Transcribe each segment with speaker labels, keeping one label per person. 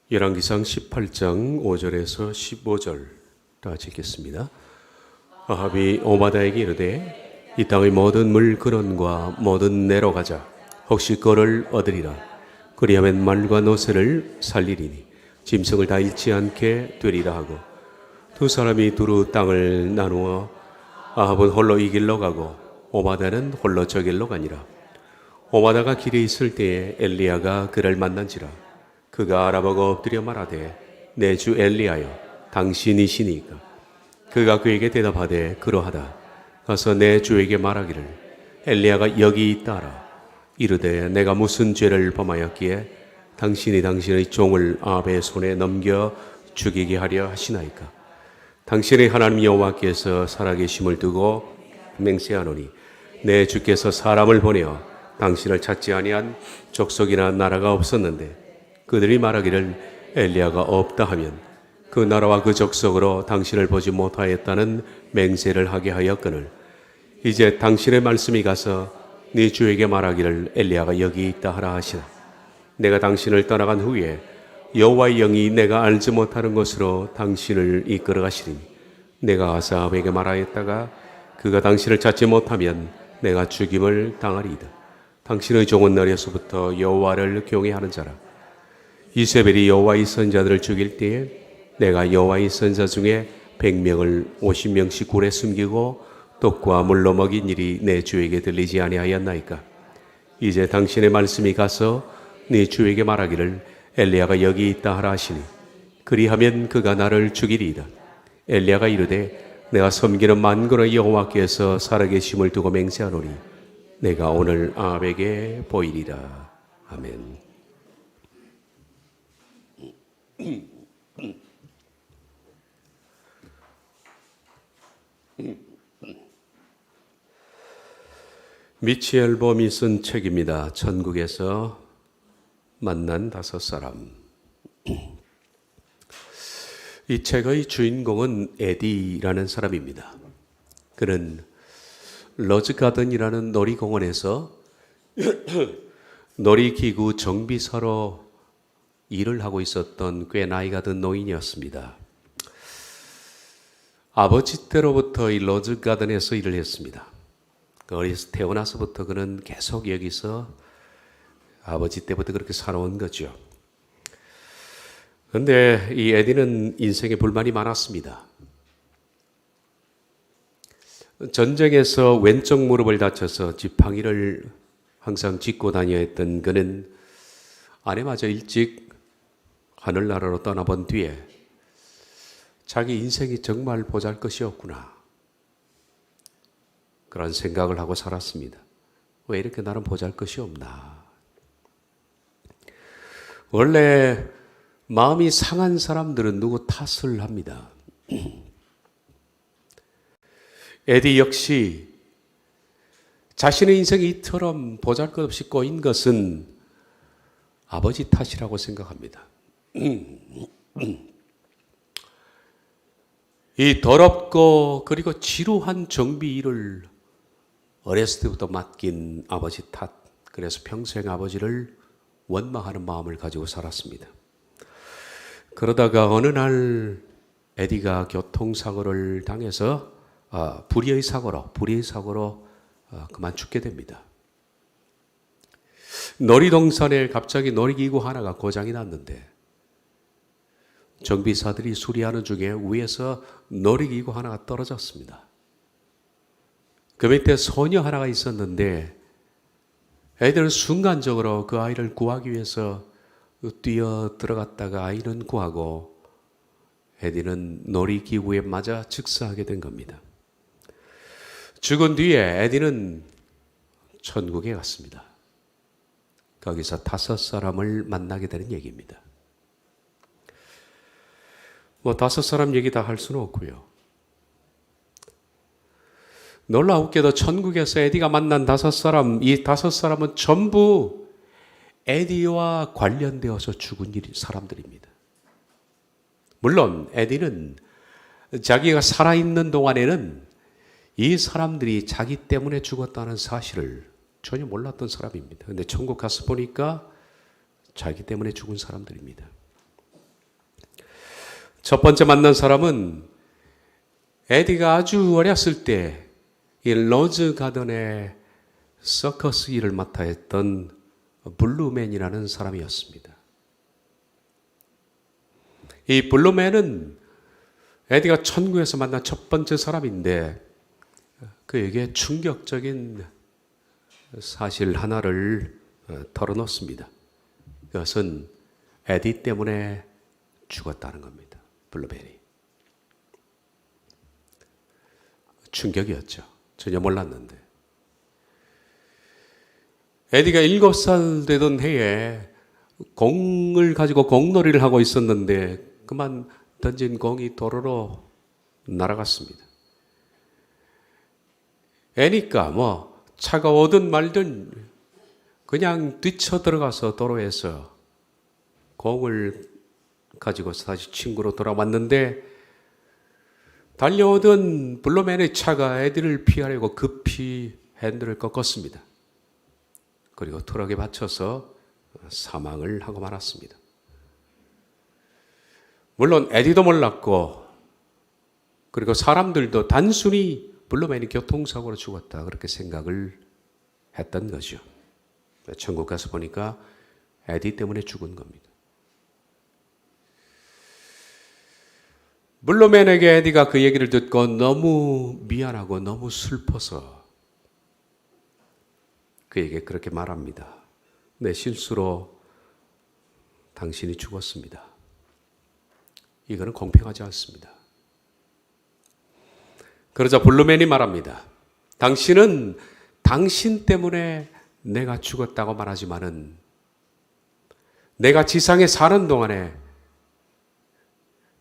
Speaker 1: 열왕기상 18장 5절에서 15절까지 읽겠습니다. 아합이 오바다에게 이르되 이 땅의 모든 물 근원과 모든 내로 가자. 혹시 꼴을 얻으리라. 그리하면 말과 노새를 살리리니 짐승을 다 잃지 않게 되리라 하고, 두 사람이 두루 땅을 나누어 아합은 홀로 이 길로 가고 오바다는 홀로 저 길로 가니라. 오바다가 길에 있을 때에 엘리야가 그를 만난지라. 그가 알아보고 엎드려 말하되 내 주 엘리야여 당신이시니까. 그가 그에게 대답하되 그러하다. 가서 내 주에게 말하기를 엘리야가 여기 있다라. 이르되 내가 무슨 죄를 범하였기에 당신이 당신의 종을 아합의 손에 넘겨 죽이게 하려 하시나이까. 당신의 하나님 여호와께서 살아계심을 두고 맹세하노니 내 주께서 사람을 보내어 당신을 찾지 아니한 족속이나 나라가 없었는데 그들이 말하기를 엘리야가 없다 하면 그 나라와 그 족속으로 당신을 보지 못하였다는 맹세를 하게 하였거늘, 이제 당신의 말씀이 가서 네 주에게 말하기를 엘리야가 여기 있다 하라 하시나. 내가 당신을 떠나간 후에 여호와의 영이 내가 알지 못하는 곳으로 당신을 이끌어 가시리니 내가 가서 아합에게 말하였다가 그가 당신을 찾지 못하면 내가 죽임을 당하리이다. 당신의 종은 너에서부터 여호와를 경외하는 자라. 이세벨이 여호와의 선자들을 죽일 때에 내가 여호와의 선자 중에 100명을 50명씩 굴에 숨기고 떡과 물로 먹인 일이 내 주에게 들리지 아니하였나이까. 이제 당신의 말씀이 가서 네 주에게 말하기를 엘리야가 여기 있다 하라 하시니 그리하면 그가 나를 죽이리이다. 엘리야가 이르되 내가 섬기는 만군의 여호와께서 살아계심을 두고 맹세하노니 내가 오늘 아합에게 보이리라. 아멘. 미치엘 봄이 쓴 책입니다. 천국에서 만난 5사람. 이 책의 주인공은 에디라는 사람입니다. 그는 로즈가든이라는 놀이공원에서 놀이기구 정비사로 일을 하고 있었던 꽤 나이가 든 노인이었습니다. 아버지 때로부터 이 로즈가든에서 일을 했습니다. 어려서 태어나서부터 그는 계속 여기서 아버지 때부터 그렇게 살아온 거죠. 그런데 이 에디는 인생에 불만이 많았습니다. 전쟁에서 왼쪽 무릎을 다쳐서 지팡이를 항상 짚고 다녀야 했던 그는 아내마저 일찍 하늘나라로 떠나본 뒤에 자기 인생이 정말 보잘것이 없구나, 그런 생각을 하고 살았습니다. 왜 이렇게 나는 보잘것이 없나. 원래 마음이 상한 사람들은 누구 탓을 합니다. 에디 역시 자신의 인생이 이처럼 보잘것없이 꼬인 것은 아버지 탓이라고 생각합니다. 이 더럽고 그리고 지루한 정비 일을 어렸을 때부터 맡긴 아버지 탓, 그래서 평생 아버지를 원망하는 마음을 가지고 살았습니다. 그러다가 어느 날 에디가 교통사고를 당해서 불의의 사고로 그만 죽게 됩니다. 놀이동산에 갑자기 놀이기구 하나가 고장이 났는데 정비사들이 수리하는 중에 위에서 놀이기구 하나가 떨어졌습니다. 그 밑에 소녀 하나가 있었는데 애들은 순간적으로 그 아이를 구하기 위해서 뛰어 들어갔다가 아이는 구하고 에디는 놀이기구에 맞아 즉사하게 된 겁니다. 죽은 뒤에 에디는 천국에 갔습니다. 거기서 5사람을 만나게 되는 얘기입니다. 5사람 얘기 다 할 수는 없고요. 놀라웠게도 천국에서 에디가 만난 5사람, 이 5사람은 전부 에디와 관련되어서 죽은 사람들입니다. 물론 에디는 자기가 살아있는 동안에는 이 사람들이 자기 때문에 죽었다는 사실을 전혀 몰랐던 사람입니다. 그런데 천국 가서 보니까 자기 때문에 죽은 사람들입니다. 첫 번째 만난 사람은 에디가 아주 어렸을 때 이 로즈 가든의 서커스 일을 맡아 했던 블루맨이라는 사람이었습니다. 이 블루맨은 에디가 천국에서 만난 첫 번째 사람인데 그에게 충격적인 사실 하나를 털어놓습니다. 그것은 에디 때문에 죽었다는 겁니다. 블루맨이. 충격이었죠. 전혀 몰랐는데. 에디가 7살 되던 해에 공을 가지고 공놀이를 하고 있었는데 그만 던진 공이 도로로 날아갔습니다. 애니까 차가 오든 말든 그냥 뛰쳐 들어가서 도로에서 공을 가지고 다시 친구로 돌아왔는데 달려오던 블루맨의 차가 에디를 피하려고 급히 핸들을 꺾었습니다. 그리고 트럭에 받쳐서 사망을 하고 말았습니다. 물론 에디도 몰랐고 그리고 사람들도 단순히 블루맨이 교통사고로 죽었다 그렇게 생각을 했던 거죠. 천국 가서 보니까 에디 때문에 죽은 겁니다. 블루맨에게 에디가 그 얘기를 듣고 너무 미안하고 너무 슬퍼서 그에게 그렇게 말합니다. 내 실수로 당신이 죽었습니다. 이거는 공평하지 않습니다. 그러자 블루맨이 말합니다. 당신은 당신 때문에 내가 죽었다고 말하지만은 내가 지상에 사는 동안에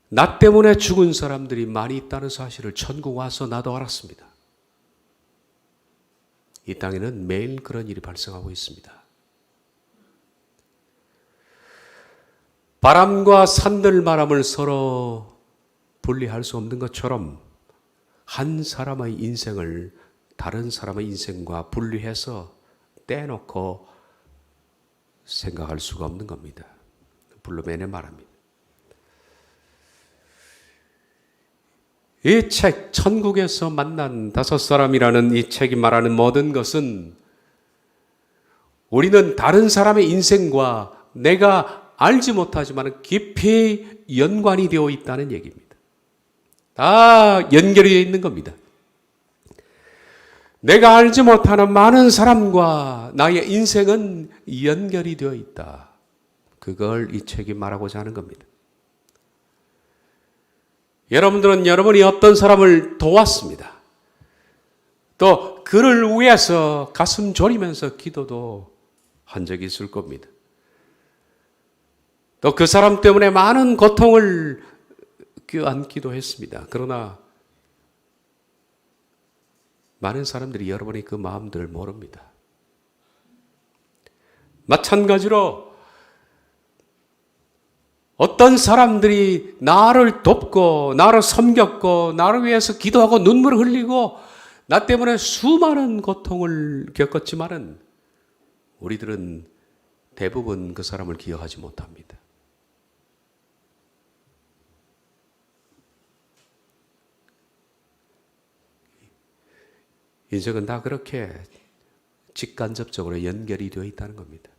Speaker 1: 나 때문에 죽은 사람들이 많이 있다는 사실을 천국 와서 나도 알았습니다. 이 땅에는 매일 그런 일이 발생하고 있습니다. 바람과 산들바람을 서로 분리할 수 없는 것처럼 한 사람의 인생을 다른 사람의 인생과 분리해서 떼놓고 생각할 수가 없는 겁니다. 블루맨의 말합니다. 이 책, 천국에서 만난 5사람이라는 이 책이 말하는 모든 것은 우리는 다른 사람의 인생과 내가 알지 못하지만 깊이 연관이 되어 있다는 얘기입니다. 다 연결이 되어 있는 겁니다. 내가 알지 못하는 많은 사람과 나의 인생은 연결이 되어 있다. 그걸 이 책이 말하고자 하는 겁니다. 여러분들은 여러분이 어떤 사람을 도왔습니다. 또 그를 위해서 가슴 졸이면서 기도도 한 적이 있을 겁니다. 또 그 사람 때문에 많은 고통을 껴안기도 했습니다. 그러나 많은 사람들이 여러분의 그 마음들을 모릅니다. 마찬가지로 어떤 사람들이 나를 돕고 나를 섬겼고 나를 위해서 기도하고 눈물을 흘리고 나 때문에 수많은 고통을 겪었지만은 우리들은 대부분 그 사람을 기억하지 못합니다. 인생은 다 그렇게 직간접적으로 연결이 되어 있다는 겁니다.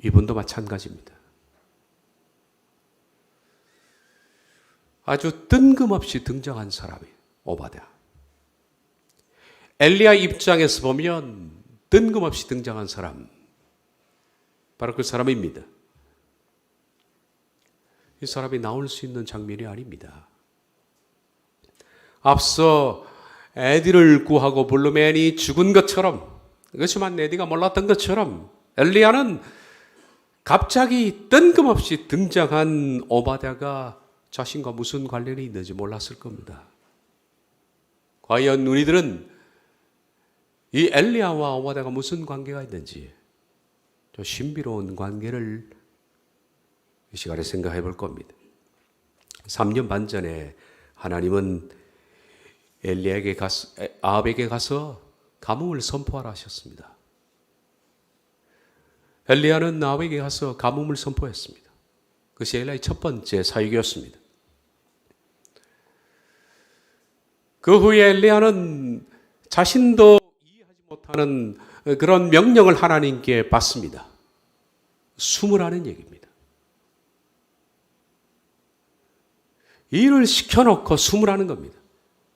Speaker 1: 이분도 마찬가지입니다. 아주 뜬금없이 등장한 사람이에요. 오바댜. 엘리야 입장에서 보면 뜬금없이 등장한 사람, 바로 그 사람입니다. 이 사람이 나올 수 있는 장면이 아닙니다. 앞서 에디를 구하고 블루맨이 죽은 것처럼, 그렇지만 에디가 몰랐던 것처럼 엘리야는 갑자기 뜬금없이 등장한 오바댜가 자신과 무슨 관련이 있는지 몰랐을 겁니다. 과연 우리들은 이 엘리야와 오바댜가 무슨 관계가 있는지 좀 신비로운 관계를 이 시간에 생각해 볼 겁니다. 3년 반 전에 하나님은 엘리야에게 아합에게 가서 가뭄을 선포하라 하셨습니다. 엘리야는 아합에게 가서 가뭄을 선포했습니다. 그것이 엘리야의 첫 번째 사역이었습니다. 그 후에 엘리야는 자신도 이해하지 못하는 그런 명령을 하나님께 받습니다. 숨으라는 얘기입니다. 일을 시켜놓고 숨으라는 겁니다.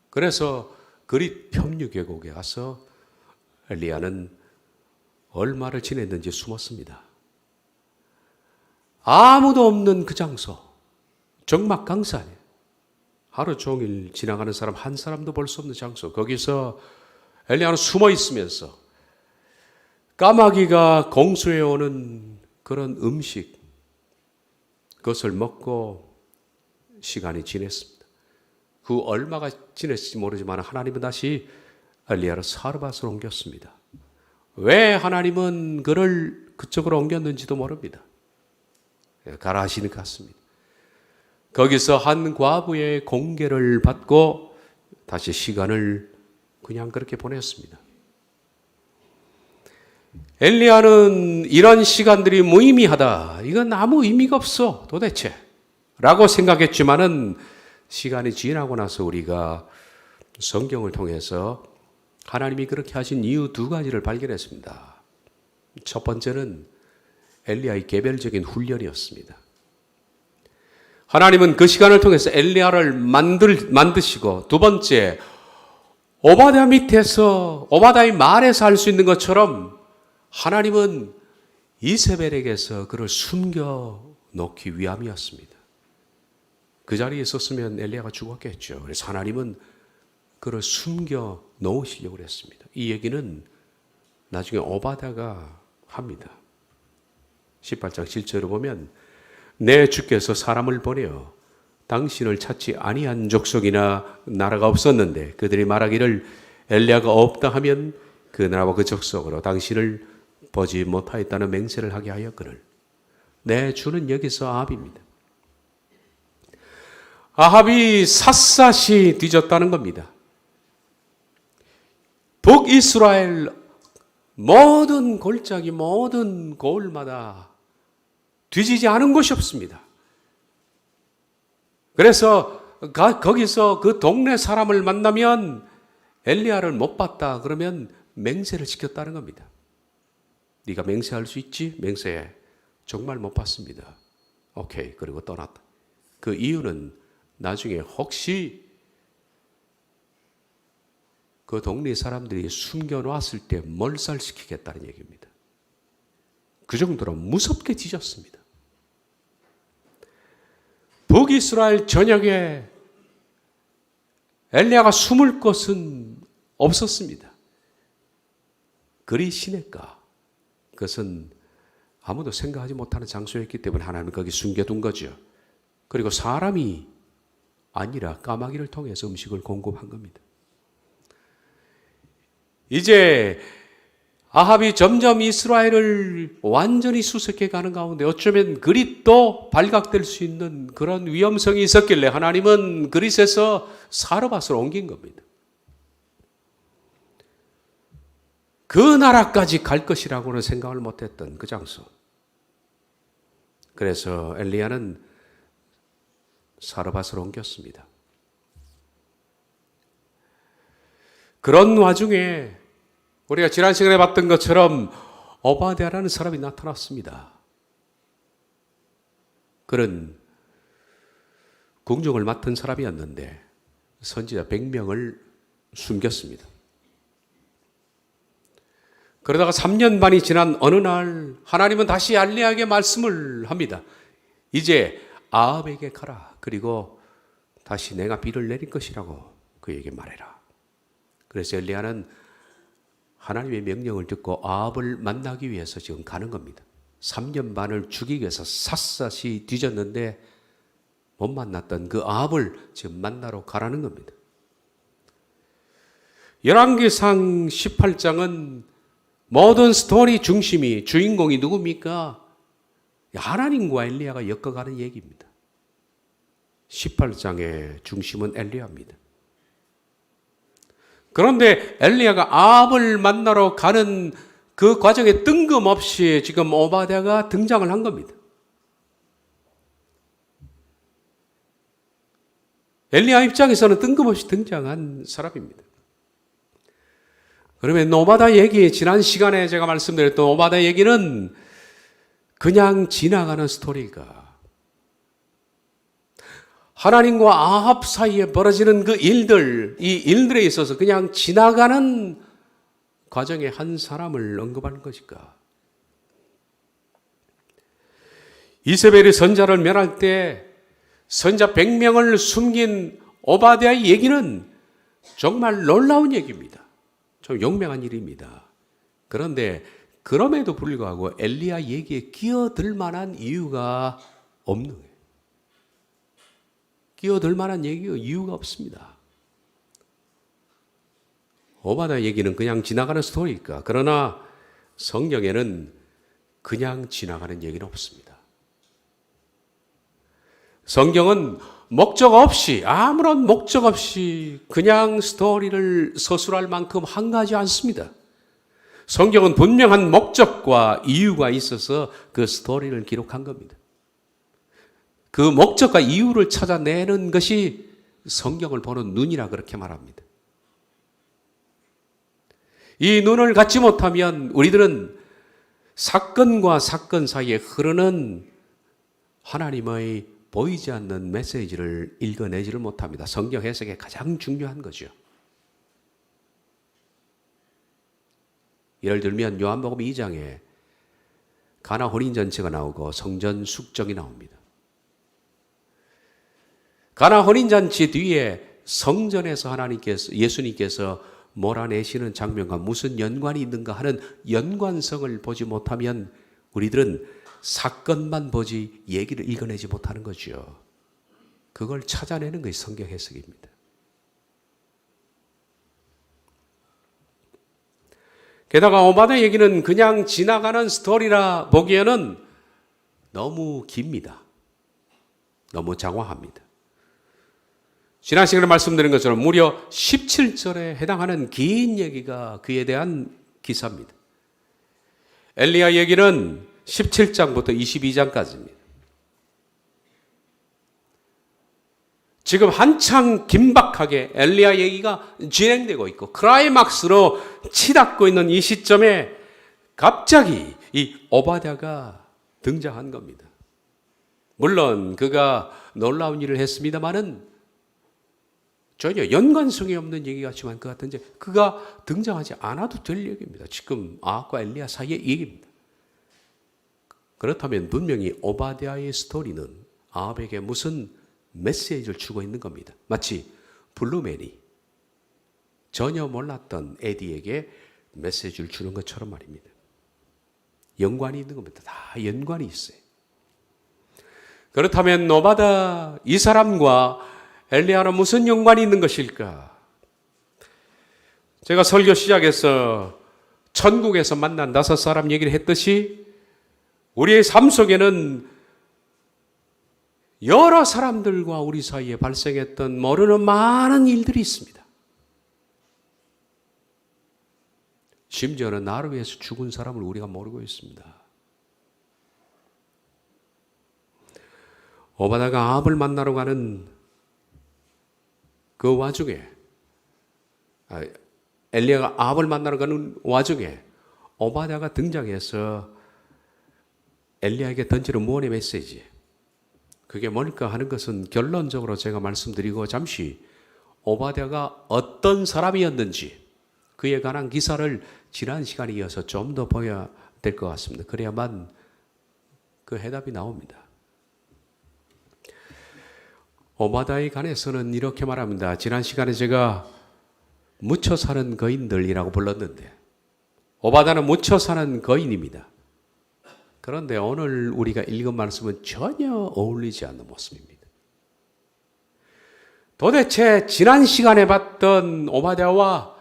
Speaker 1: 그래서 그릿 평유계곡에 가서 엘리야는 얼마를 지냈는지 숨었습니다. 아무도 없는 그 장소, 정막강산이에요. 하루 종일 지나가는 사람 한 사람도 볼 수 없는 장소, 거기서 엘리야는 숨어 있으면서 까마귀가 공수해 오는 그런 음식, 그것을 먹고 시간이 지냈습니다. 그 얼마가 지냈을지 모르지만 하나님은 다시 엘리야를 사르밧으로 옮겼습니다. 왜 하나님은 그를 그쪽으로 옮겼는지도 모릅니다. 가라 하시는 것 같습니다. 거기서 한 과부의 공개를 받고 다시 시간을 그냥 그렇게 보냈습니다. 엘리야는 이런 시간들이 무의미하다. 이건 아무 의미가 없어 도대체 라고 생각했지만은 시간이 지나고 나서 우리가 성경을 통해서 하나님이 그렇게 하신 이유 두 가지를 발견했습니다. 첫 번째는 엘리야의 개별적인 훈련이었습니다. 하나님은 그 시간을 통해서 엘리야를 만드시고, 두 번째, 오바댜 밑에서 오바댜의 말에서 할 수 있는 것처럼 하나님은 이세벨에게서 그를 숨겨 놓기 위함이었습니다. 그 자리에 있었으면 엘리야가 죽었겠죠. 그래서 하나님은 그를 숨겨 놓으시려고 했습니다. 이 얘기는 나중에 오바댜가 합니다. 18장 7절을 보면 내 주께서 사람을 보내어 당신을 찾지 아니한 족속이나 나라가 없었는데 그들이 말하기를 엘리야가 없다 하면 그 나라와 그 족속으로 당신을 보지 못하였다는 맹세를 하게 하였거늘. 내 주는 여기서 아합입니다. 아합이 샅샅이 뒤졌다는 겁니다. 북이스라엘 모든 골짜기, 모든 고을마다 뒤지지 않은 곳이 없습니다. 그래서 거기서 그 동네 사람을 만나면 엘리야를 못 봤다 그러면 맹세를 시켰다는 겁니다. 네가 맹세할 수 있지? 맹세해. 정말 못 봤습니다. 오케이. 그리고 떠났다. 그 이유는 나중에 혹시 그 동네 사람들이 숨겨놨을 때 몰살시키겠다는 얘기입니다. 그 정도로 무섭게 뒤졌습니다. 북이스라엘 전역에 엘리야가 숨을 곳은 없었습니다. 그리 시냇가, 그것은 아무도 생각하지 못하는 장소였기 때문에 하나님은 거기 숨겨둔 거죠. 그리고 사람이 아니라 까마귀를 통해서 음식을 공급한 겁니다. 이제 아합이 점점 이스라엘을 완전히 수색해 가는 가운데 어쩌면 그릿도 발각될 수 있는 그런 위험성이 있었길래 하나님은 그릿에서 사르밧으로 옮긴 겁니다. 그 나라까지 갈 것이라고는 생각을 못했던 그 장소. 그래서 엘리야는 사르밧으로 옮겼습니다. 그런 와중에 우리가 지난 시간에 봤던 것처럼 오바댜라는 사람이 나타났습니다. 그는 궁중을 맡은 사람이었는데 선지자 100명을 숨겼습니다. 그러다가 3년 반이 지난 어느 날 하나님은 다시 엘리야에게 말씀을 합니다. 이제 아합에게 가라. 그리고 다시 내가 비를 내릴 것이라고 그에게 말해라. 그래서 엘리야는 하나님의 명령을 듣고 아합을 만나기 위해서 지금 가는 겁니다. 3년 반을 죽이기 위해서 샅샅이 뒤졌는데 못 만났던 그 아합을 지금 만나러 가라는 겁니다. 열왕기상 18장은 모든 스토리 중심이, 주인공이 누굽니까? 하나님과 엘리야가 엮어가는 얘기입니다. 18장의 중심은 엘리야입니다. 그런데 엘리야가 아합을 만나러 가는 그 과정에 뜬금없이 지금 오바댜가 등장을 한 겁니다. 엘리야 입장에서는 뜬금없이 등장한 사람입니다. 그러면 오바댜 얘기, 지난 시간에 제가 말씀드렸던 오바댜 얘기는 그냥 지나가는 스토리가 하나님과 아합 사이에 벌어지는 그 일들, 이 일들에 있어서 그냥 지나가는 과정에 한 사람을 언급하는 것일까? 이세벨이 선자를 멸할 때 선자 100명을 숨긴 오바댜의 얘기는 정말 놀라운 얘기입니다. 좀 용맹한 일입니다. 그런데 그럼에도 불구하고 엘리야 얘기에 끼어들 만한 이유가 없는 거예요. 끼어들 만한 이유가 없습니다. 오바댜 얘기는 그냥 지나가는 스토리일까? 그러나 성경에는 그냥 지나가는 얘기는 없습니다. 성경은 목적 없이, 아무런 목적 없이 그냥 스토리를 서술할 만큼 한가하지 않습니다. 성경은 분명한 목적과 이유가 있어서 그 스토리를 기록한 겁니다. 그 목적과 이유를 찾아내는 것이 성경을 보는 눈이라 그렇게 말합니다. 이 눈을 갖지 못하면 우리들은 사건과 사건 사이에 흐르는 하나님의 보이지 않는 메시지를 읽어내지를 못합니다. 성경 해석에 가장 중요한 거죠. 예를 들면 요한복음 2장에 가나 혼인잔치가 나오고 성전 숙적이 나옵니다. 가나 혼인잔치 뒤에 성전에서 예수님께서 몰아내시는 장면과 무슨 연관이 있는가 하는 연관성을 보지 못하면 우리들은 사건만 보지 얘기를 읽어내지 못하는 거죠. 그걸 찾아내는 것이 성경 해석입니다. 게다가 오바댜 얘기는 그냥 지나가는 스토리라 보기에는 너무 깁니다. 너무 장황합니다. 지난 시간에 말씀드린 것처럼 무려 17절에 해당하는 긴 얘기가 그에 대한 기사입니다. 엘리야 얘기는 17장부터 22장까지입니다. 지금 한창 긴박하게 엘리야 얘기가 진행되고 있고 클라이막스로 치닫고 있는 이 시점에 갑자기 이 오바댜가 등장한 겁니다. 물론 그가 놀라운 일을 했습니다마는 전혀 연관성이 없는 얘기 같지만 그가 등장하지 않아도 될 얘기입니다. 지금 아합과 엘리야 사이의 얘기입니다. 그렇다면 분명히 오바댜의 스토리는 아합에게 무슨 메시지를 주고 있는 겁니다. 마치 블루맨이 전혀 몰랐던 에디에게 메시지를 주는 것처럼 말입니다. 연관이 있는 겁니다. 다 연관이 있어요. 그렇다면 오바댜 이 사람과 엘리야는 무슨 연관이 있는 것일까? 제가 설교 시작에서 천국에서 만난 5사람 얘기를 했듯이 우리의 삶 속에는 여러 사람들과 우리 사이에 발생했던 모르는 많은 일들이 있습니다. 심지어는 나를 위해서 죽은 사람을 우리가 모르고 있습니다. 오바댜가 아합을 만나러 가는 그 와중에 엘리야가 아합을 만나러 가는 와중에 오바댜가 등장해서 엘리야에게 던지는 무언의 메시지, 그게 뭘까 하는 것은 결론적으로 제가 말씀드리고 잠시 오바댜가 어떤 사람이었는지 그에 관한 기사를 지난 시간에 이어서 좀 더 보여야 될 것 같습니다. 그래야만 그 해답이 나옵니다. 오바댜에 관해서는 이렇게 말합니다. 지난 시간에 제가 묻혀 사는 거인들이라고 불렀는데 오바댜는 묻혀 사는 거인입니다. 그런데 오늘 우리가 읽은 말씀은 전혀 어울리지 않는 모습입니다. 도대체 지난 시간에 봤던 오바댜와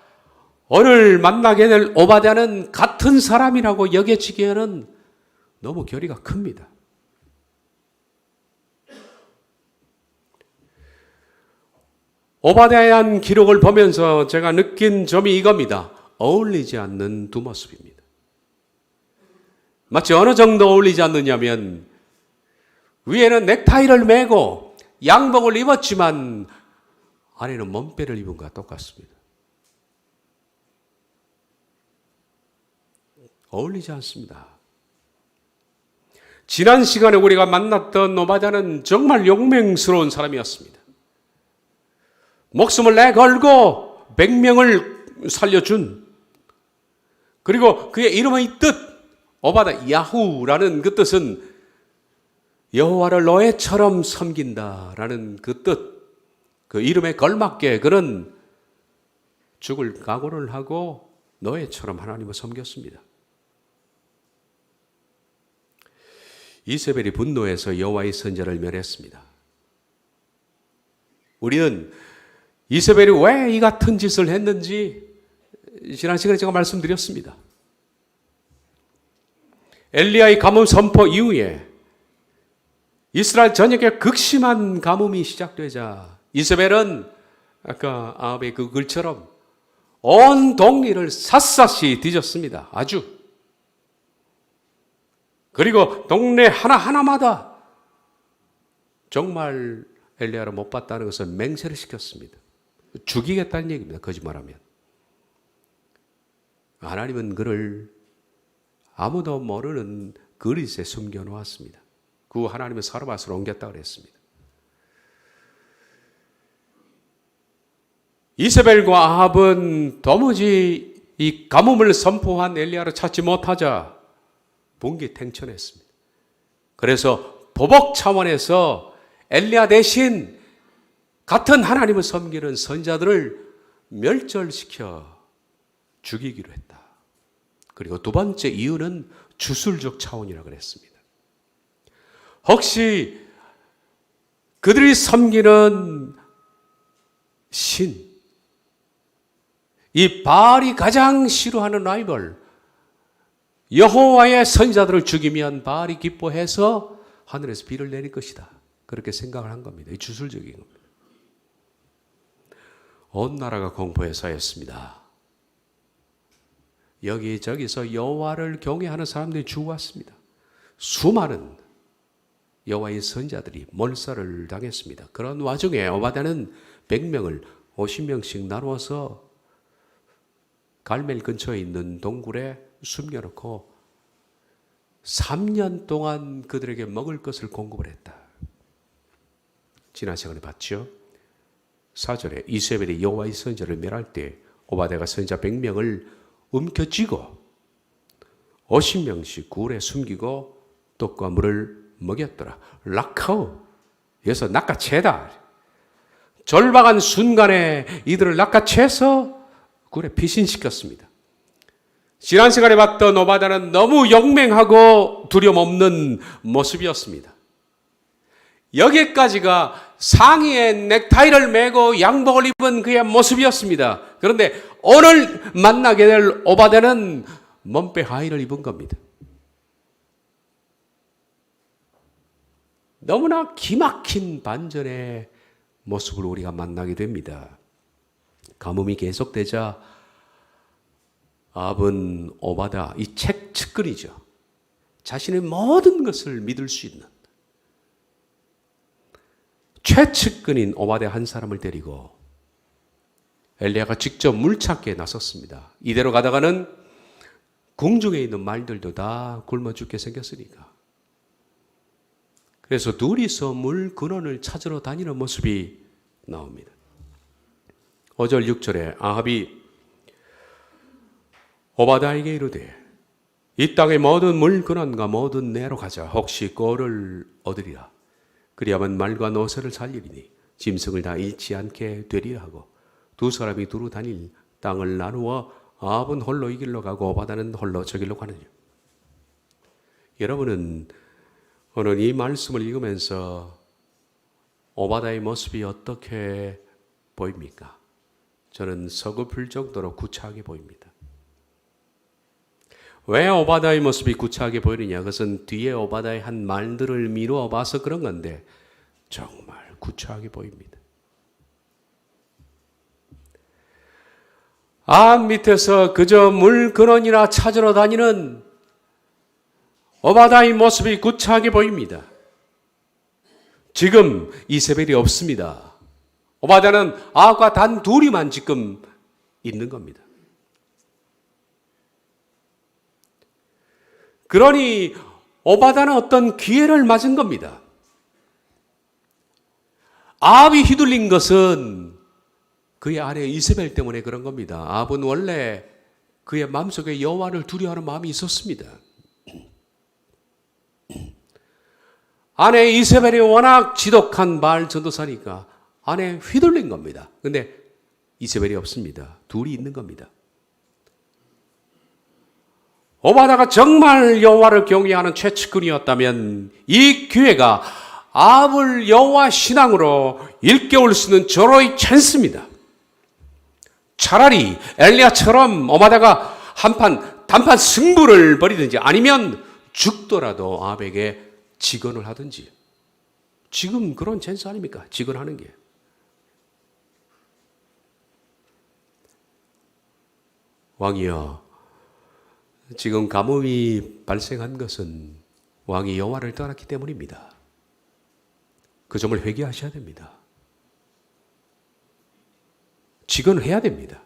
Speaker 1: 오늘 만나게 될 오바댜는 같은 사람이라고 여겨지기에는 너무 거리가 큽니다. 오바댜에 대한 기록을 보면서 제가 느낀 점이 이겁니다. 어울리지 않는 두 모습입니다. 마치 어느 정도 어울리지 않느냐면 위에는 넥타이를 매고 양복을 입었지만 안에는 몸빼를 입은 것과 똑같습니다. 어울리지 않습니다. 지난 시간에 우리가 만났던 오바댜는 정말 용맹스러운 사람이었습니다. 목숨을 내걸고 100명을 살려준, 그리고 그의 이름의 뜻 오바댜 야후라는 그 뜻은 여호와를 노예처럼 섬긴다라는 그 뜻, 그 이름에 걸맞게 그는 죽을 각오를 하고 노예처럼 하나님을 섬겼습니다. 이세벨이 분노해서 여호와의 선지자를 멸했습니다. 우리는 이세벨이 왜 이 같은 짓을 했는지 지난 시간에 제가 말씀드렸습니다. 엘리야의 가뭄 선포 이후에 이스라엘 전역에 극심한 가뭄이 시작되자 이세벨은 아까 아합의 그 글처럼 온 동리를 샅샅이 뒤졌습니다. 아주. 그리고 동네 하나하나마다 정말 엘리야를 못 봤다는 것을 맹세를 시켰습니다. 죽이겠다는 얘기입니다. 거짓말하면. 하나님은 그를 아무도 모르는 그릿에 숨겨놓았습니다. 그 하나님은 사르밧으로 옮겼다 그랬습니다. 이세벨과 아합은 도무지 이 가뭄을 선포한 엘리야를 찾지 못하자 분기탱천했습니다. 그래서 보복 차원에서 엘리야 대신 같은 하나님을 섬기는 선자들을 멸절시켜 죽이기로 했다. 그리고 두 번째 이유는 주술적 차원이라고 그랬습니다. 혹시 그들이 섬기는 신, 이 바알이 가장 싫어하는 라이벌 여호와의 선지자들을 죽이면 바알이 기뻐해서 하늘에서 비를 내릴 것이다. 그렇게 생각을 한 겁니다. 이 주술적인 겁니다. 온 나라가 공포에 쌓였습니다. 여기저기서 여호와를 경외하는 사람들이 죽어왔습니다. 수많은 여호와의 선지자들이 몰살을 당했습니다. 그런 와중에 오바댜는 100명을 50명씩 나누어서 갈멜 근처에 있는 동굴에 숨겨놓고 3년 동안 그들에게 먹을 것을 공급을 했다. 지난 시간에 봤죠? 4절에 이세벨이 여호와의 선지자를 멸할 때 오바댜가 선지자 100명을 움켜쥐고 50명씩 굴에 숨기고 떡과 물을 먹였더라. 락카우, 여기서 낚아채다. 절박한 순간에 이들을 낚아채서 굴에 피신시켰습니다. 지난 시간에 봤던 오바댜는 너무 용맹하고 두려움 없는 모습이었습니다. 여기까지가 상의에 넥타이를 매고 양복을 입은 그의 모습이었습니다. 그런데 오늘 만나게 될 오바댜는 몸빼 하의를 입은 겁니다. 너무나 기막힌 반전의 모습을 우리가 만나게 됩니다. 가뭄이 계속되자 아합은 오바댜, 이 측근이죠. 자신의 모든 것을 믿을 수 있는 최측근인 오바댜 한 사람을 데리고 엘리야가 직접 물 찾기에 나섰습니다. 이대로 가다가는 궁중에 있는 말들도 다 굶어 죽게 생겼으니까. 그래서 둘이서 물 근원을 찾으러 다니는 모습이 나옵니다. 5절 6절에 아합이 오바댜에게 이르되 이 땅의 모든 물 근원과 모든 내로 가자. 혹시 꼴을 얻으리라. 그리하면 말과 노새를 살리리니 짐승을 다 잃지 않게 되리라 하고 두 사람이 두루 다닐 땅을 나누어 아합은 홀로 이 길로 가고 오바댜는 홀로 저 길로 가느니라. 여러분은 오늘 이 말씀을 읽으면서 오바댜의 모습이 어떻게 보입니까? 저는 서글플 정도로 구차하게 보입니다. 왜 오바댜의 모습이 구차하게 보이느냐? 그것은 뒤에 오바댜의 한 말들을 미루어 봐서 그런 건데 정말 구차하게 보입니다. 밑에서 그저 물 근원이나 찾으러 다니는 오바다의 모습이 구차하게 보입니다. 지금 이세벨이 없습니다. 오바다는 아합과 단 둘이만 지금 있는 겁니다. 그러니 오바다는 어떤 기회를 맞은 겁니다. 아합이 휘둘린 것은 그의 아내 이세벨 때문에 그런 겁니다. 아합은 원래 그의 마음속에 여호와를 두려워하는 마음이 있었습니다. 아내 이세벨이 워낙 지독한 바알 전도사니까 아내 휘둘린 겁니다. 근데 이세벨이 없습니다. 둘이 있는 겁니다. 오바다가 정말 여호와를 경외하는 최측근이었다면 이 기회가 아합을 여호와 신앙으로 일깨울 수 있는 절호의 찬스입니다. 차라리 엘리야처럼 오바다가 단판 승부를 벌이든지 아니면 죽더라도 아합에게 직언을 하든지. 지금 그런 찬스 아닙니까? 직언하는 게. 왕이여, 지금 가뭄이 발생한 것은 왕이 여호와를 떠났기 때문입니다. 그 점을 회개하셔야 됩니다. 직언해야 됩니다.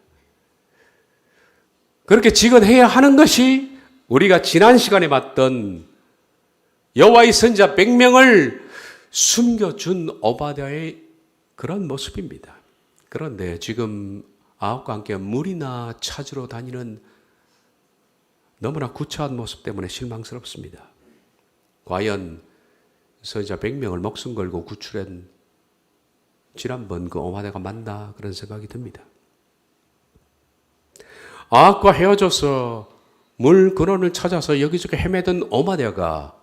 Speaker 1: 그렇게 직언해야 하는 것이 우리가 지난 시간에 봤던 여호와의 선지자 100명을 숨겨준 오바댜의 그런 모습입니다. 그런데 지금 아합과 함께 물이나 찾으러 다니는 너무나 구차한 모습 때문에 실망스럽습니다. 과연 선지자 100명을 목숨 걸고 구출한 지난번 그 오바댜가 맞나 그런 생각이 듭니다. 아합과 헤어져서 물 근원을 찾아서 여기저기 헤매던 오바댜가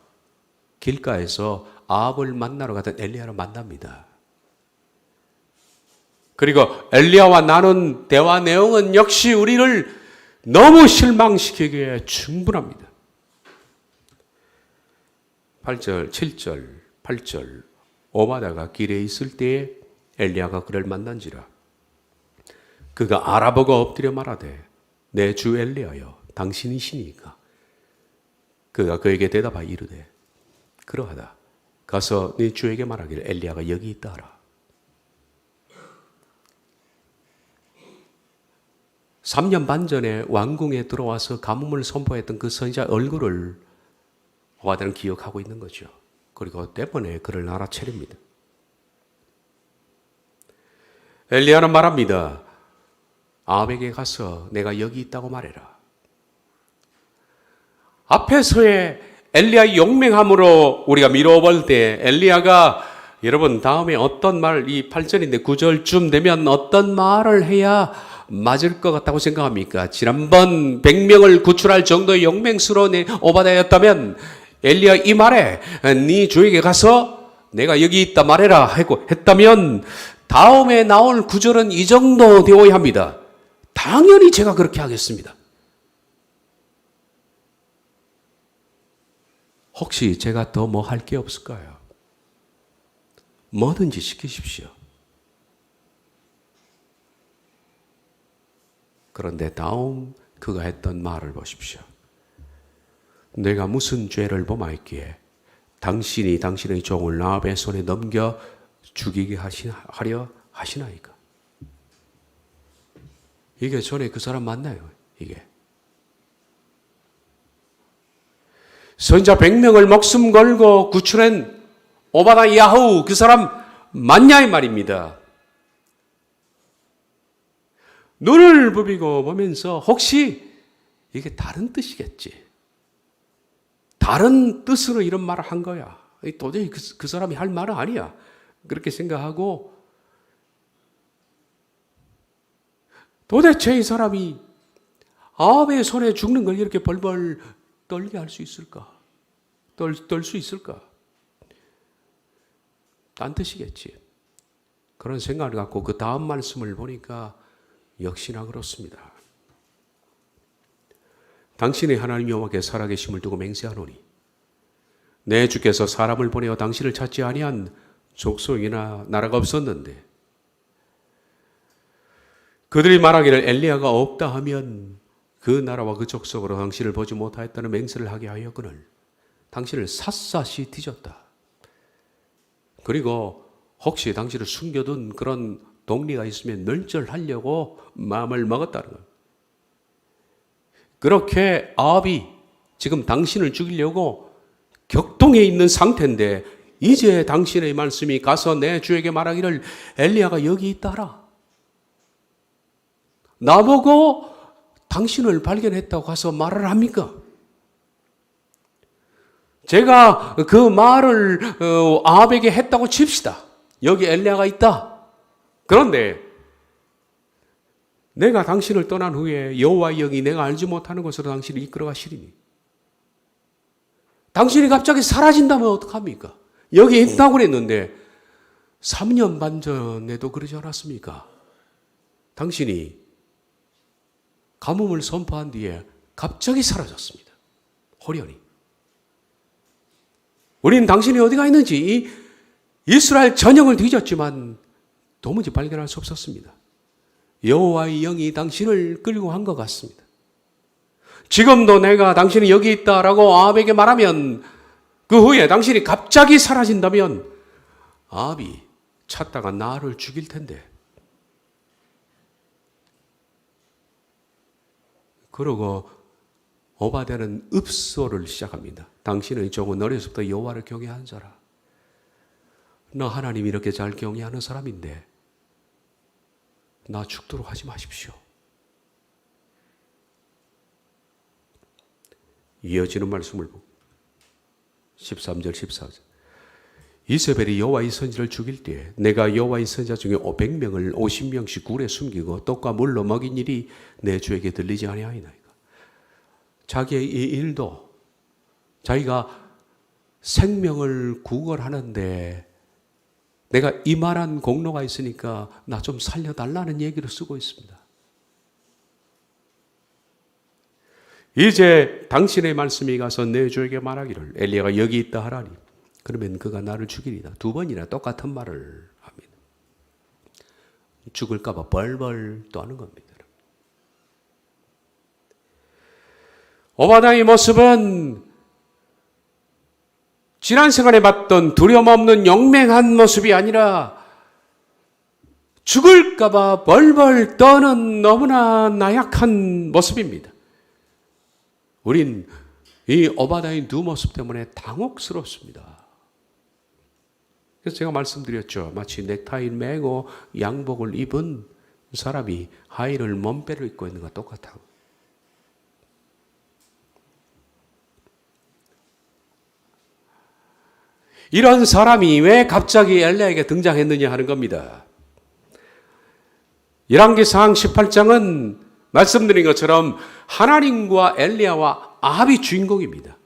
Speaker 1: 길가에서 아합을 만나러 가던 엘리야를 만납니다. 그리고 엘리야와 나눈 대화 내용은 역시 우리를 너무 실망시키기에 충분합니다. 8절, 7절, 8절 오바댜가 길에 있을 때에 엘리야가 그를 만난지라. 그가 알아보고 엎드려 말하되 내 주 엘리야여 당신이시니까. 그가 그에게 대답하여 이르되 그러하다. 가서 네 주에게 말하기를 엘리야가 여기 있다 하라. 3년 반 전에 왕궁에 들어와서 가뭄을 선포했던 그 선지자 얼굴을 오바댜는 기억하고 있는 거죠. 그리고 때문에 그를 알아차립니다. 엘리야는 말합니다. 아합에게 가서 내가 여기 있다고 말해라. 앞에서의 엘리야의 용맹함으로 우리가 미뤄볼 때 엘리야가 여러분 다음에 어떤 말, 이 8절인데 9절쯤 되면 어떤 말을 해야 맞을 것 같다고 생각합니까? 지난번 100명을 구출할 정도의 용맹스러운 오바댜였다면 엘리야 이 말에 네 주에게 가서 내가 여기 있다 말해라 하고 했다면 다음에 나올 구절은 이 정도 되어야 합니다. 당연히 제가 그렇게 하겠습니다. 혹시 제가 더 뭐 할 게 없을까요? 뭐든지 시키십시오. 그런데 다음 그가 했던 말을 보십시오. 내가 무슨 죄를 범하였기에 당신이 당신의 종을 아합의 손에 넘겨 죽이게 하려 하시나이까? 이게 전에 그 사람 맞나요? 이게 선지자 100명을 목숨 걸고 구출한 오바댜 야후 그 사람 맞냐 이 말입니다. 눈을 부비고 보면서 혹시 이게 다른 뜻이겠지. 다른 뜻으로 이런 말을 한 거야. 도저히 그 사람이 할 말은 아니야. 그렇게 생각하고 도대체 이 사람이 아합의 손에 죽는 걸 이렇게 벌벌 떨게 할 수 있을까? 떨 수 있을까? 딴 뜻이겠지. 그런 생각을 갖고 그 다음 말씀을 보니까 역시나 그렇습니다. 당신의 하나님 여호와께 살아계심을 두고 맹세하노니 내 주께서 사람을 보내어 당신을 찾지 아니한 족속이나 나라가 없었는데 그들이 말하기를 엘리야가 없다 하면 그 나라와 그 족속으로 당신을 보지 못하였다는 맹세를 하게 하였거늘 당신을 샅샅이 뒤졌다. 그리고 혹시 당신을 숨겨둔 그런 동리가 있으면 멸절하려고 마음을 먹었다는 거예요. 그렇게 아합이 지금 당신을 죽이려고 격동해 있는 상태인데 이제 당신의 말씀이 가서 내 주에게 말하기를 엘리야가 여기 있다라. 나보고 당신을 발견했다고 가서 말을 합니까? 제가 그 말을 아합에게 했다고 칩시다. 여기 엘리야가 있다. 그런데 내가 당신을 떠난 후에 여호와의 영이 내가 알지 못하는 곳으로 당신을 이끌어가시리니 당신이 갑자기 사라진다면 어떡합니까? 여기 있다고 그랬는데 3년 반 전에도 그러지 않았습니까? 당신이 가뭄을 선포한 뒤에 갑자기 사라졌습니다. 호련히. 우리는 당신이 어디가 있는지 이 이스라엘 전역을 뒤졌지만 도무지 발견할 수 없었습니다. 여호와의 영이 당신을 끌고 간 것 같습니다. 지금도 내가 당신이 여기 있다라고 아합에게 말하면 그 후에 당신이 갑자기 사라진다면 아합이 찾다가 나를 죽일 텐데. 그러고 오바댜는 읍소를 시작합니다. 당신의 종은 어려서부터 여호와를 경외하는 자라. 나 하나님 이렇게 잘 경외하는 사람인데 나 죽도록 하지 마십시오. 이어지는 말씀을 보고 13절 14절 이세벨이 여호와의 선지를 죽일 때에 내가 여호와의 선지자 중에 100명을 50명씩 굴에 숨기고 떡과 물로 먹인 일이 내 주에게 들리지 아니하이나이까. 자기의 이 일도 자기가 생명을 구걸하는데 내가 이만한 공로가 있으니까 나 좀 살려달라는 얘기를 쓰고 있습니다. 이제 당신의 말씀이 가서 내 주에게 말하기를 엘리야가 여기 있다 하라니 그러면 그가 나를 죽이리다. 2번이나 똑같은 말을 합니다. 죽을까 봐 벌벌 떠는 겁니다. 오바댜의 모습은 지난 시간에 봤던 두려움 없는 용맹한 모습이 아니라 죽을까 봐 벌벌 떠는 너무나 나약한 모습입니다. 우린 이 오바댜의 두 모습 때문에 당혹스럽습니다. 그래서 제가 말씀드렸죠. 마치 넥타이를 매고 양복을 입은 사람이 하의를 몸빼를 입고 있는 것과 똑같다고. 이런 사람이 왜 갑자기 엘리야에게 등장했느냐 하는 겁니다. 열왕기상 18장은 말씀드린 것처럼 하나님과 엘리야와 아합이 주인공입니다.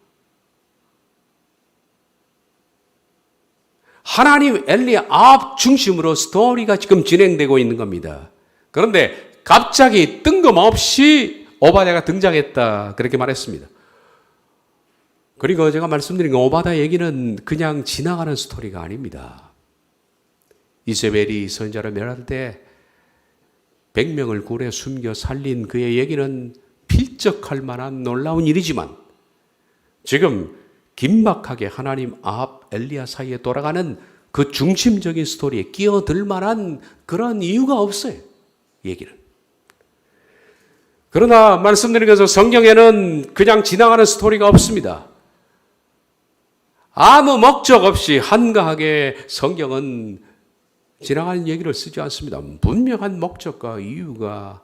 Speaker 1: 하나님, 엘리야, 아합 중심으로 스토리가 지금 진행되고 있는 겁니다. 그런데 갑자기 뜬금없이 오바댜가 등장했다 그렇게 말했습니다. 그리고 제가 말씀드린 거 오바댜 얘기는 그냥 지나가는 스토리가 아닙니다. 이세벨이 선지자를 멸할 때 100명을 굴에 숨겨 살린 그의 얘기는 필적할 만한 놀라운 일이지만 지금 긴박하게 하나님, 아합, 엘리야 사이에 돌아가는 그 중심적인 스토리에 끼어들 만한 그런 이유가 없어요. 얘기는. 그러나 말씀드린 것처럼 성경에는 그냥 지나가는 스토리가 없습니다. 아무 목적 없이 한가하게 성경은 지나가는 얘기를 쓰지 않습니다. 분명한 목적과 이유가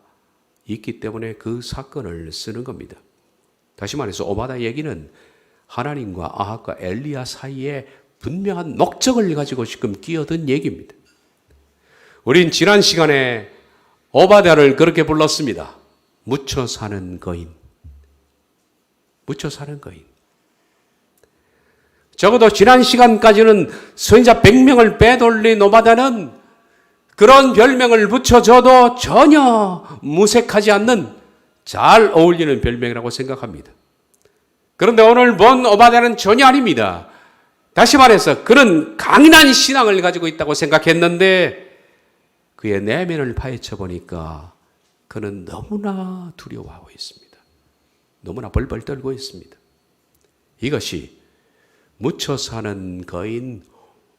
Speaker 1: 있기 때문에 그 사건을 쓰는 겁니다. 다시 말해서 오바댜 얘기는 하나님과 아합과 엘리야 사이에 분명한 목적을 가지고 지금 끼어든 얘기입니다. 우린 지난 시간에 오바댜를 그렇게 불렀습니다. 묻혀 사는 거인. 묻혀 사는 거인. 적어도 지난 시간까지는 선지자 100명을 빼돌린 오바댜는 그런 별명을 붙여줘도 전혀 무색하지 않는 잘 어울리는 별명이라고 생각합니다. 그런데 오늘 본 오바댜는 전혀 아닙니다. 다시 말해서 그는 강인한 신앙을 가지고 있다고 생각했는데 그의 내면을 파헤쳐 보니까 그는 너무나 두려워하고 있습니다. 너무나 벌벌 떨고 있습니다. 이것이 묻혀 사는 거인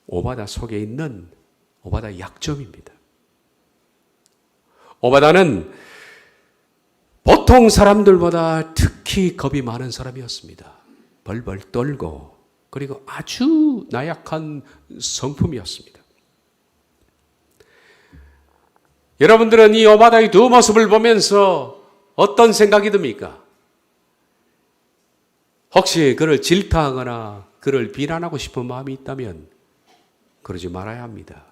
Speaker 1: 오바다 속에 있는 오바다의 약점입니다. 오바다는 보통 사람들보다 특히 겁이 많은 사람이었습니다. 벌벌 떨고 그리고 아주 나약한 성품이었습니다. 여러분들은 이 오바다의 두 모습을 보면서 어떤 생각이 듭니까? 혹시 그를 질타하거나 그를 비난하고 싶은 마음이 있다면 그러지 말아야 합니다.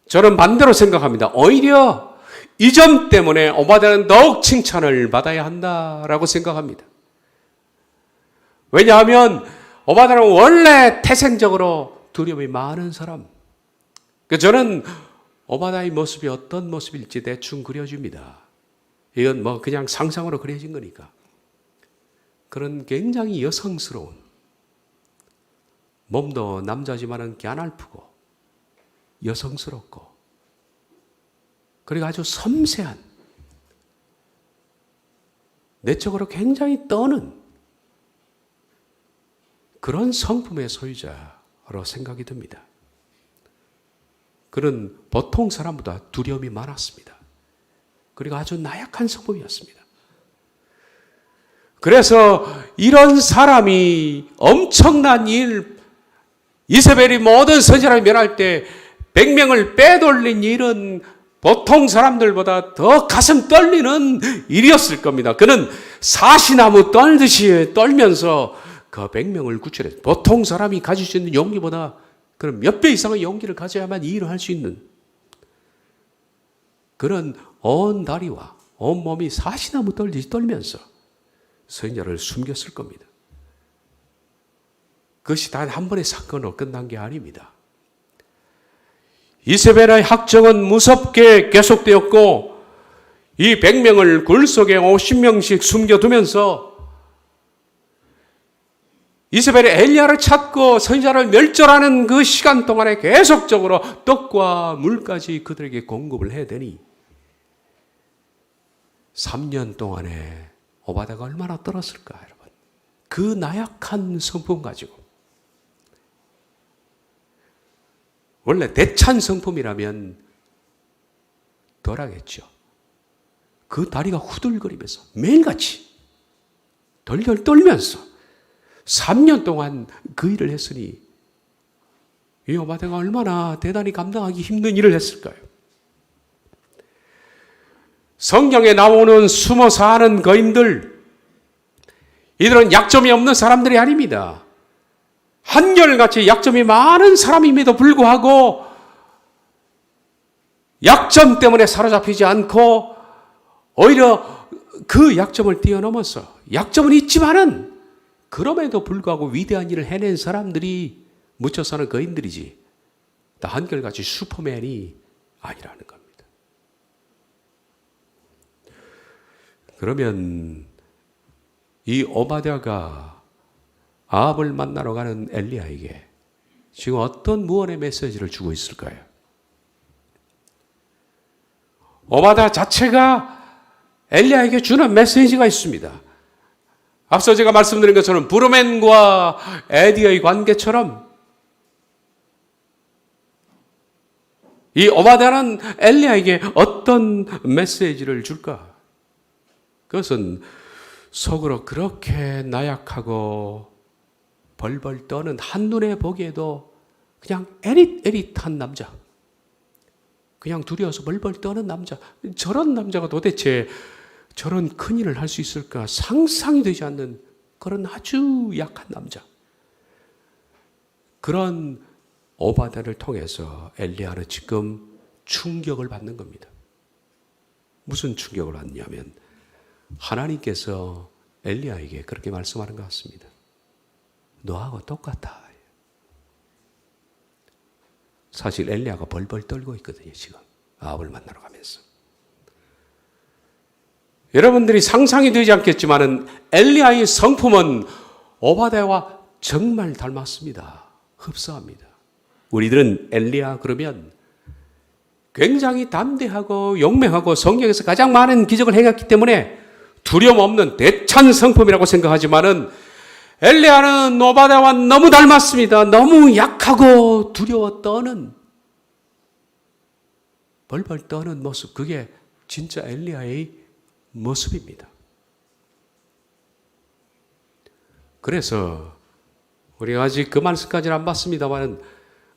Speaker 1: 저는 반대로 생각합니다. 오히려 이 점 때문에 오바다는 더욱 칭찬을 받아야 한다라고 생각합니다. 왜냐하면 오바다는 원래 태생적으로 두려움이 많은 사람. 저는 오바다의 모습이 어떤 모습일지 대충 그려줍니다. 이건 뭐 그냥 상상으로 그려진 거니까. 그런 굉장히 여성스러운, 몸도 남자지만은 갸날프고 여성스럽고 그리고 아주 섬세한, 내적으로 굉장히 떠는 그런 성품의 소유자로 생각이 듭니다. 그는 보통 사람보다 두려움이 많았습니다. 그리고 아주 나약한 성품이었습니다. 그래서 이런 사람이 엄청난 일, 이세벨이 모든 선지자를 멸할 때 100명을 빼돌린 일은 보통 사람들보다 더 가슴 떨리는 일이었을 겁니다. 그는 사시나무 떨듯이 떨면서 그 100명을 구출했어요. 보통 사람이 가질 수 있는 용기보다 그런 몇 배 이상의 용기를 가져야만 이 일을 할 수 있는 그런 온 다리와 온 몸이 사시나무 떨듯이 떨면서 선지자를 숨겼을 겁니다. 그것이 단 한 번의 사건으로 끝난 게 아닙니다. 이세벨의 학정은 무섭게 계속되었고 이 100명을 굴 속에 50명씩 숨겨두면서 이세벨이 엘리야를 찾고 선지자를 멸절하는 그 시간 동안에 계속적으로 떡과 물까지 그들에게 공급을 해야 되니 3년 동안에 오바다가 얼마나 떨었을까 여러분. 그 나약한 성품 가지고 원래 대찬 성품이라면 덜하겠죠. 그 다리가 후들거리면서 매일같이 덜덜 떨면서 3년 동안 그 일을 했으니 이 오바다가 얼마나 대단히 감당하기 힘든 일을 했을까요? 성경에 나오는 숨어 사는 거인들, 이들은 약점이 없는 사람들이 아닙니다. 한결같이 약점이 많은 사람임에도 불구하고 약점 때문에 사로잡히지 않고 오히려 그 약점을 뛰어넘어서 약점은 있지만은 그럼에도 불구하고 위대한 일을 해낸 사람들이 묻혀 사는 거인들이지 다 한결같이 슈퍼맨이 아니라는 겁니다. 그러면 이 오바댜가 아합을 만나러 가는 엘리야에게 지금 어떤 무언의 메시지를 주고 있을까요? 오바댜 자체가 엘리야에게 주는 메시지가 있습니다. 앞서 제가 말씀드린 것처럼 브로맨과 에디의 관계처럼 이 오바댜는 엘리야에게 어떤 메시지를 줄까? 그것은 속으로 그렇게 나약하고 벌벌 떠는 한눈에 보기에도 그냥 에릿에릿한 남자, 그냥 두려워서 벌벌 떠는 남자, 저런 남자가 도대체 저런 큰일을 할 수 있을까 상상이 되지 않는 그런 아주 약한 남자. 그런 오바댜를 통해서 엘리야는 지금 충격을 받는 겁니다. 무슨 충격을 받냐면 하나님께서 엘리야에게 그렇게 말씀하는 것 같습니다. 너하고 똑같아. 사실 엘리야가 벌벌 떨고 있거든요. 지금 아합을 만나러 가면서. 여러분들이 상상이 되지 않겠지만 엘리야의 성품은 오바댜와 정말 닮았습니다. 흡사합니다. 우리들은 엘리야 그러면 굉장히 담대하고 용맹하고 성경에서 가장 많은 기적을 행했기 때문에 두려움 없는 대찬 성품이라고 생각하지만은 엘리야는 오바댜와 너무 닮았습니다. 너무 약하고 두려워 떠는, 벌벌 떠는 모습, 그게 진짜 엘리야의 모습입니다. 그래서 우리가 아직 그 말씀까지는 안 봤습니다만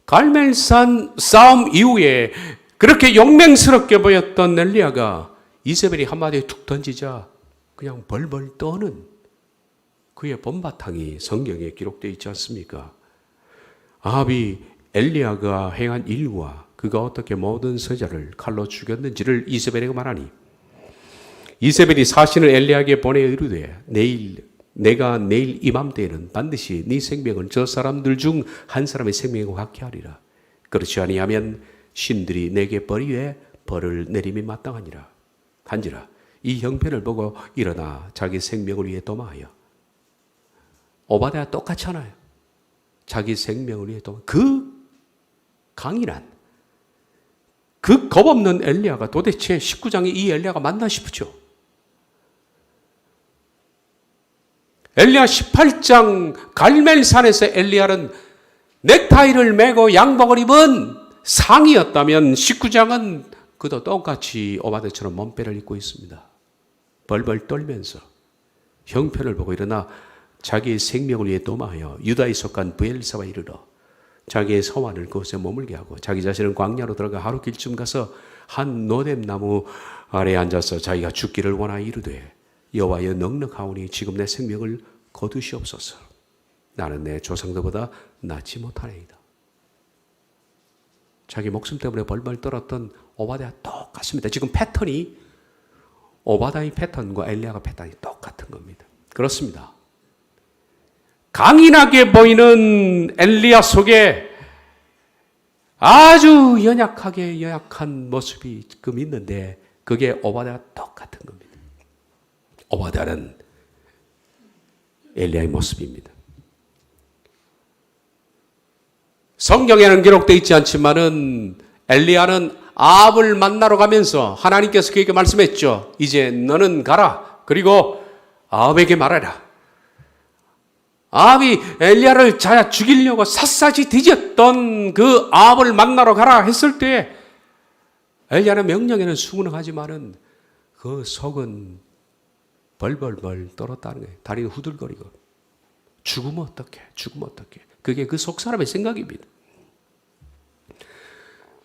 Speaker 1: 갈멜산 싸움 이후에 그렇게 용맹스럽게 보였던 엘리야가 이세벨이 한마디에 툭 던지자 그냥 벌벌 떠는 그의 본바탕이 성경에 기록되어 있지 않습니까? 아합이 엘리야가 행한 일과 그가 어떻게 모든 선지자를 칼로 죽였는지를 이세벨에게 말하니, 이세벨이 사신을 엘리야에게 보내 이르되 내가 내일 이맘때에는 반드시 네 생명을 저 사람들 중 한 사람의 생명과 같게 하리라. 그렇지 아니하면 신들이 내게 벌이에 벌을 내림이 마땅하니라 한지라. 이 형편을 보고 일어나 자기 생명을 위해 도마하여, 오바댜 똑같잖아요. 자기 생명을 위해 도마, 그 강인한, 그 겁없는 엘리야가 도대체 19장에 이 엘리야가 맞나 싶죠. 엘리야 18장 갈멜산에서 엘리야는 넥타이를 메고 양복을 입은 상이었다면 19장은 그도 똑같이 오바댜처럼 몸빼를 입고 있습니다. 벌벌 떨면서 형편을 보고 일어나 자기의 생명을 위해 도마하여 유다에 속한 브엘사바에 이르러 자기의 서원을 그곳에 머물게 하고 자기 자신은 광야로 들어가 하루 길쯤 가서 한 노뎀나무 아래에 앉아서 자기가 죽기를 원하여 이르되 여호와여 넉넉하오니 지금 내 생명을 거두시옵소서. 나는 내 조상들보다 낫지 못하나이다. 자기 목숨 때문에 벌벌 떨었던 오바댜 똑같습니다. 지금 패턴이 오바댜의 패턴과 엘리야가 패턴이 똑같은 겁니다. 그렇습니다. 강인하게 보이는 엘리야 속에 아주 연약한 모습이 지금 있는데 그게 오바댜와 똑같은 겁니다. 오바댜는 엘리야의 모습입니다. 성경에는 기록되어 있지 않지만은 엘리야는 아합을 만나러 가면서 하나님께서 그에게 말씀했죠. 이제 너는 가라. 그리고 아합에게 말하라. 아합이 엘리야를 자야 죽이려고 샅샅이 뒤졌던 그 아합을 만나러 가라 했을 때 엘리야는 명령에는 순응하지만은 그 속은 벌벌벌 떨었다는 거예요. 다리는 후들거리고. 죽으면 어떡해? 죽으면 어떡해? 그게 그 속 사람의 생각입니다.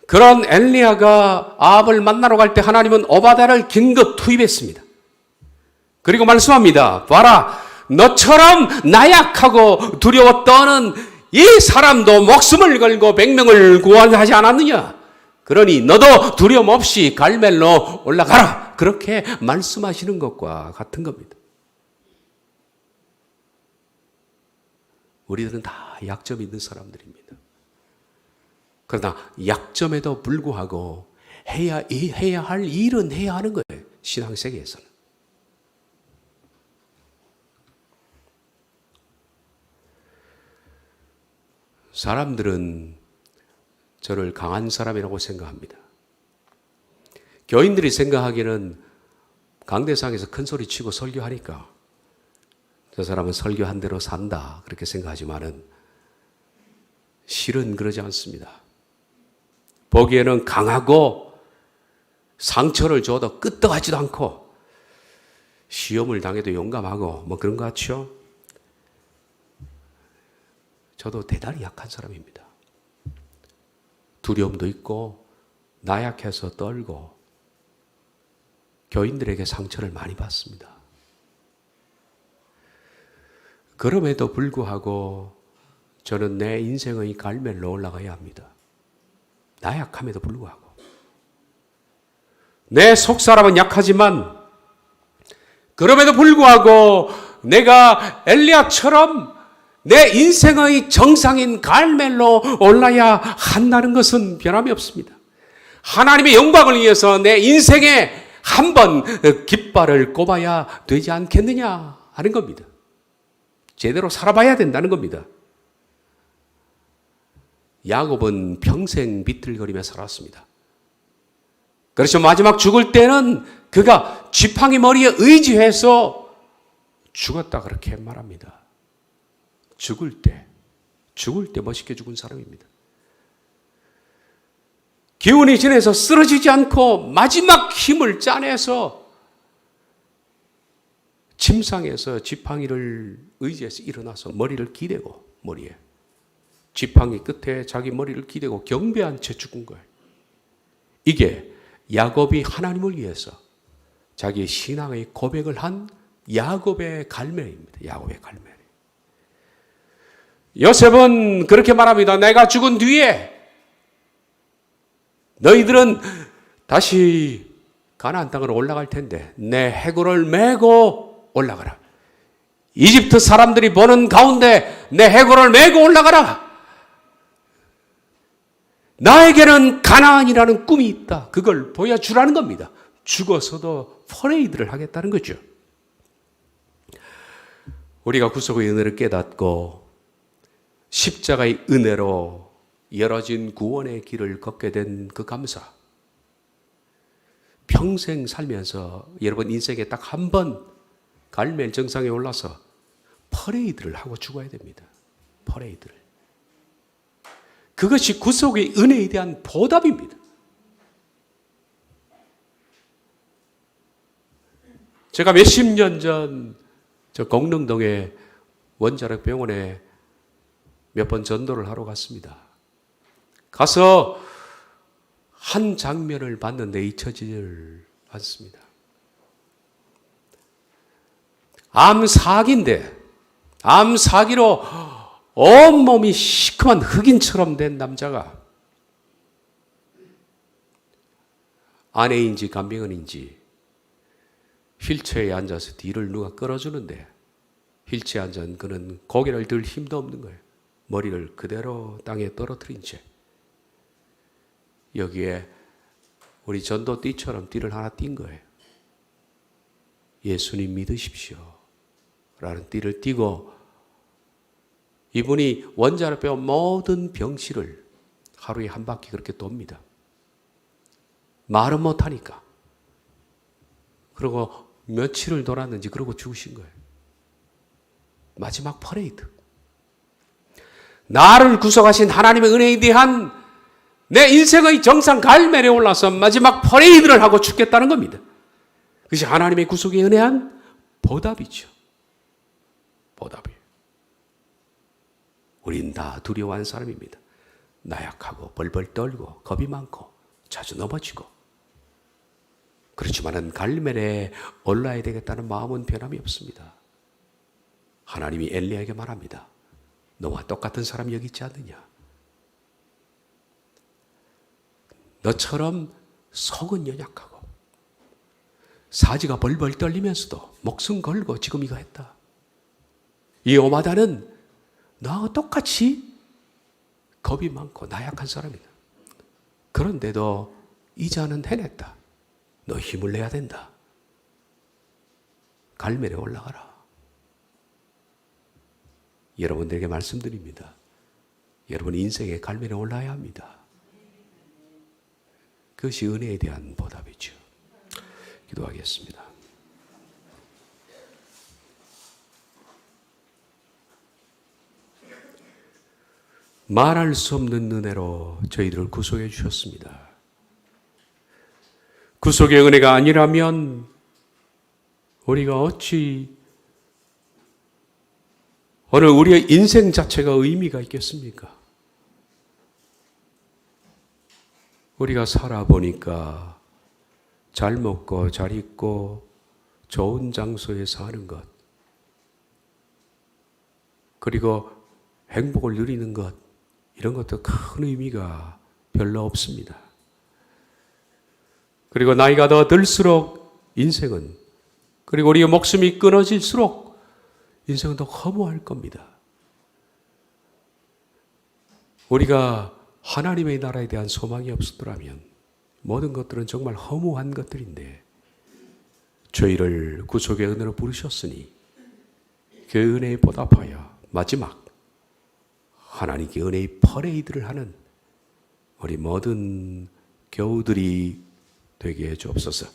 Speaker 1: 그런 엘리야가 아합을 만나러 갈 때 하나님은 오바댜를 긴급 투입했습니다. 그리고 말씀합니다. 봐라, 너처럼 나약하고 두려워 떠는 이 사람도 목숨을 걸고 100명을 구원하지 않았느냐? 그러니 너도 두려움 없이 갈멜로 올라가라. 그렇게 말씀하시는 것과 같은 겁니다. 우리들은 다 약점이 있는 사람들입니다. 그러나 약점에도 불구하고 해야 할 일은 해야 하는 거예요. 신앙세계에서는. 사람들은 저를 강한 사람이라고 생각합니다. 교인들이 생각하기에는 강대상에서 큰 소리 치고 설교하니까 저 사람은 설교한 대로 산다 그렇게 생각하지만은 실은 그러지 않습니다. 보기에는 강하고 상처를 줘도 끄떡하지도 않고 시험을 당해도 용감하고 뭐 그런 것 같죠? 저도 대단히 약한 사람입니다. 두려움도 있고 나약해서 떨고 교인들에게 상처를 많이 받습니다. 그럼에도 불구하고 저는 내 인생의 갈멜로 올라가야 합니다. 나약함에도 불구하고. 내 속사람은 약하지만 그럼에도 불구하고 내가 엘리야처럼 내 인생의 정상인 갈멜로 올라야 한다는 것은 변함이 없습니다. 하나님의 영광을 위해서 내 인생에 한번 깃발을 꼽아야 되지 않겠느냐 하는 겁니다. 제대로 살아봐야 된다는 겁니다. 야곱은 평생 비틀거리며 살았습니다. 그래서 마지막 죽을 때는 그가 지팡이 머리에 의지해서 죽었다 그렇게 말합니다. 죽을 때 멋있게 죽은 사람입니다. 기운이 지내서 쓰러지지 않고 마지막 힘을 짜내서 침상에서 지팡이를 의지해서 일어나서 머리를 기대고, 머리에 지팡이 끝에 자기 머리를 기대고 경배한 채 죽은 거예요. 이게 야곱이 하나님을 위해서 자기의 신앙의 고백을 한 야곱의 갈매입니다. 야곱의 갈매. 요셉은 그렇게 말합니다. 내가 죽은 뒤에 너희들은 다시 가나안 땅으로 올라갈 텐데 내 해골을 메고 올라가라. 이집트 사람들이 보는 가운데 내 해골을 메고 올라가라. 나에게는 가나안이라는 꿈이 있다. 그걸 보여주라는 겁니다. 죽어서도 퍼레이드를 하겠다는 거죠. 우리가 구속의 은혜를 깨닫고 십자가의 은혜로 열어진 구원의 길을 걷게 된 그 감사. 평생 살면서 여러분 인생에 딱 한 번 갈멜 정상에 올라서 퍼레이드를 하고 죽어야 됩니다. 퍼레이드를. 그것이 구속의 은혜에 대한 보답입니다. 제가 몇십 년 전 저 공릉동의 원자력 병원에 몇 번 전도를 하러 갔습니다. 가서 한 장면을 봤는데 잊혀지질 않습니다. 암사기인데, 암사기로 온몸이 시커먼 흑인처럼 된 남자가 아내인지 간병인인지 휠체어에 앉아서 뒤를 누가 끌어주는데 휠체어에 앉은 그는 고개를 들 힘도 없는 거예요. 머리를 그대로 땅에 떨어뜨린 채. 여기에 우리 전도띠처럼 띠를 하나 띈 거예요. 예수님 믿으십시오 라는 띠를 띠고 이분이 원자로 빼온 모든 병실을 하루에 한 바퀴 그렇게 돕니다. 말은 못하니까. 그리고 며칠을 돌았는지 그러고 죽으신 거예요. 마지막 퍼레이드. 나를 구속하신 하나님의 은혜에 대한 내 인생의 정상 갈멜에 올라서 마지막 퍼레이드를 하고 죽겠다는 겁니다. 그것이 하나님의 구속에 은혜한 보답이죠. 보답이에요. 우린 다 두려워하는 사람입니다. 나약하고 벌벌 떨고 겁이 많고 자주 넘어지고. 그렇지만은 갈멜에 올라야 되겠다는 마음은 변함이 없습니다. 하나님이 엘리야에게 말합니다. 너와 똑같은 사람 여기 있지 않느냐. 너처럼 속은 연약하고 사지가 벌벌 떨리면서도 목숨 걸고 지금 이거 했다. 이 오마다는 너와 똑같이 겁이 많고 나약한 사람이다. 그런데도 이 자는 해냈다. 너 힘을 내야 된다. 갈멜에 올라가라. 여러분들에게 말씀드립니다. 여러분 인생의 갈멜에 올라야 합니다. 그것이 은혜에 대한 보답이죠. 기도하겠습니다. 말할 수 없는 은혜로 저희들을 구속해 주셨습니다. 구속의 은혜가 아니라면 우리가 어찌 오늘 우리의 인생 자체가 의미가 있겠습니까? 우리가 살아보니까 잘 먹고 잘 입고 좋은 장소에 사는 것, 그리고 행복을 누리는 것, 이런 것도 큰 의미가 별로 없습니다. 그리고 나이가 더 들수록 인생은, 그리고 우리의 목숨이 끊어질수록 인생은 더 허무할 겁니다. 우리가 하나님의 나라에 대한 소망이 없었더라면 모든 것들은 정말 허무한 것들인데 저희를 구속의 은혜로 부르셨으니 그 은혜에 보답하여 마지막 하나님께 은혜의 퍼레이드를 하는 우리 모든 교우들이 되게 해 주옵소서.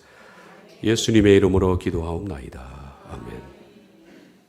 Speaker 1: 예수님의 이름으로 기도하옵나이다.